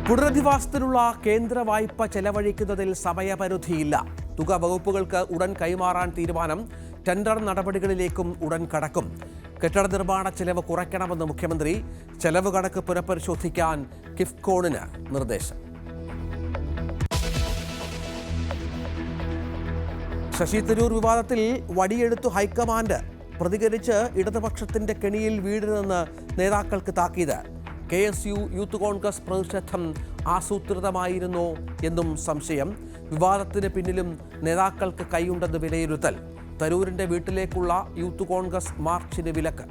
പുനരധിവാസത്തിനുള്ള കേന്ദ്ര വായ്പ ചെലവഴിക്കുന്നതിൽ സമയപരിധിയില്ല. തുക വകുപ്പുകൾക്ക് ഉടൻ കൈമാറാൻ തീരുമാനം. ടെൻഡർ നടപടികളിലേക്കും ഉടൻ കടക്കും. കെട്ടിട നിർമ്മാണ ചെലവ് കുറയ്ക്കണമെന്ന് മുഖ്യമന്ത്രി. ചെലവ് കണക്ക് പുനഃപരിശോധിക്കാൻ കിഫ്കോണിന് നിർദ്ദേശം. ശശി തരൂർ വിവാദത്തിൽ വടിയെടുത്തു ഹൈക്കമാൻഡ്. പ്രതികരിച്ച് ഇടതുപക്ഷത്തിന്റെ കെണിയിൽ വീഴരുതെന്ന് നേതാക്കൾക്ക് താക്കീത്. KSU യൂത്ത് കോൺഗ്രസ് പ്രതിഷേധം ആസൂത്രിതമായിരുന്നോ എന്നും സംശയം. വിവാദത്തിന് പിന്നിലും നേതാക്കൾക്ക് കൈയുണ്ടെന്ന് വിലയിരുത്തൽ. തരൂരിന്റെ വീട്ടിലേക്കുള്ള യൂത്ത് കോൺഗ്രസ് മാർച്ചിന് വിലക്ക്.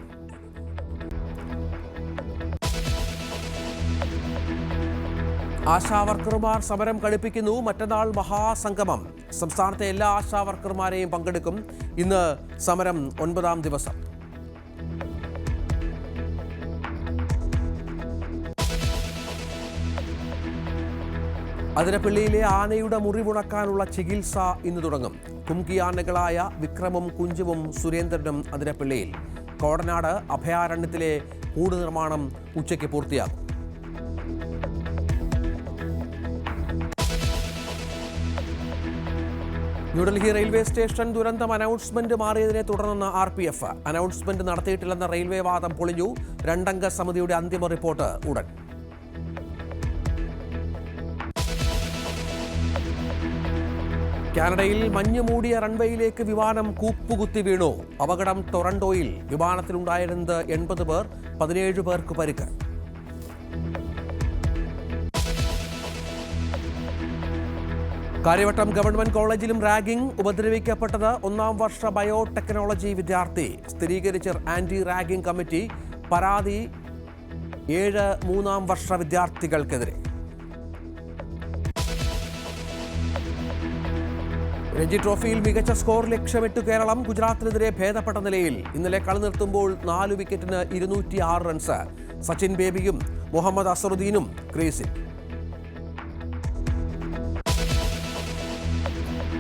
ആശാവർക്കർമാർ സമരം കടുപ്പിക്കുന്നു. മറ്റന്നാൾ മഹാസംഗമം. സംസ്ഥാനത്തെ എല്ലാ ആശാവർക്കർമാരെയും പങ്കെടുക്കും. ഇന്ന് സമരം 9ാം ദിവസം. അതിരപ്പള്ളിയിലെ ആനയുടെ മുറിവുണക്കാനുള്ള ചികിത്സ ഇന്ന് തുടങ്ങും. കുംകിയാനകളായ വിക്രമും കുഞ്ചുവും സുരേന്ദ്രനും അതിരപ്പള്ളിയിൽ. കോടനാട് അഭയാരണ്യത്തിലെ കൂട് നിർമ്മാണം ഉച്ചയ്ക്ക് പൂർത്തിയാകും. ന്യൂഡൽഹി റെയിൽവേ സ്റ്റേഷൻ ദുരന്തം അനൗൺസ്മെന്റ് മാറിയതിനെ തുടർന്ന് RPF. അനൗൺസ്മെന്റ് നടത്തിയിട്ടില്ലെന്ന റെയിൽവേ വാദം പൊളിഞ്ഞു. 2-അംഗ സമിതിയുടെ അന്തിമ റിപ്പോർട്ട് ഉടൻ. കാനഡയിൽ മഞ്ഞ് മൂടിയ റൺവേയിലേക്ക് വിമാനം കൂപ്പുകുത്തി വീണു. അപകടം ടൊറന്റോയിൽ. വിമാനത്തിലുണ്ടായിരുന്നത് 80 പേർ. 17 പേർക്ക് പരിക്ക്. കാര്യവട്ടം ഗവൺമെന്റ് കോളേജിലും റാഗിംഗ്. ഉപദ്രവിക്കപ്പെട്ടത് 1-ാം വർഷ ബയോടെക്നോളജി വിദ്യാർത്ഥി. സ്ഥിരീകരിച്ച ആന്റി റാഗിംഗ് കമ്മിറ്റി. പരാതി 7 3-ാം വർഷ വിദ്യാർത്ഥികൾക്കെതിരെ. രഞ്ജി ട്രോഫിയിൽ മികച്ച സ്കോർ ലക്ഷ്യമിട്ട് കേരളം. ഗുജറാത്തിനെതിരെ ഭേദപ്പെട്ട നിലയിൽ. ഇന്നലെ കളി നിർത്തുമ്പോൾ 4 വിക്കറ്റിന് 206 റൺസ്. സച്ചിൻ ബേബിയും മുഹമ്മദ് അസറുദ്ദീനും ക്രീസിൽ.